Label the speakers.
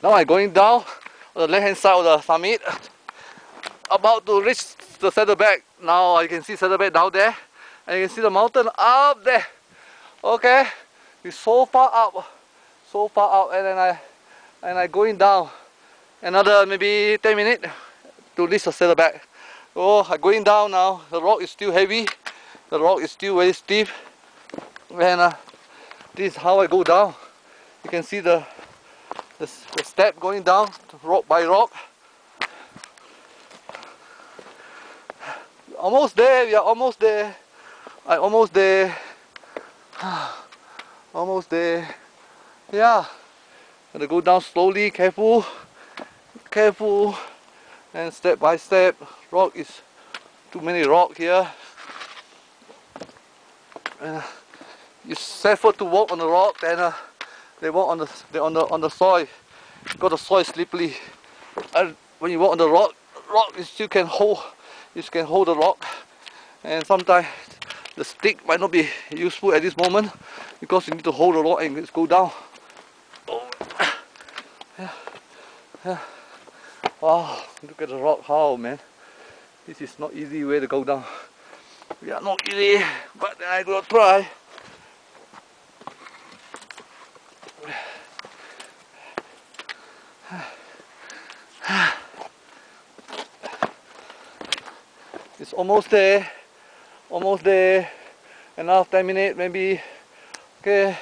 Speaker 1: Now I'm going down on the left hand side of the summit, about to reach the saddlebag. Now you can see saddlebag down there, and you can see the mountain up there. Okay, it's so far up, and then I going down another maybe 10 minutes to reach the saddlebag. Oh, I'm going down now. The rock is still heavy. The rock is still very steep, and this is how I go down. You can see the step going down rock by rock. Almost there. We are almost there. I'm almost there. Almost there. Yeah. Gonna go down slowly, careful, and step by step. Rock is too many rock here. And it's safer to walk on the rock than they walk on the soil. Because the soil is slippery. And when you walk on the rock you still can hold. You can hold the rock. And sometimes the stick might not be useful at this moment because you need to hold the rock and just go down. Oh. Yeah. Wow, look at the rock. How, man? This is not easy way to go down. We are not easy, but I will try. It's almost there. Almost there. Another 10 minutes maybe. Okay.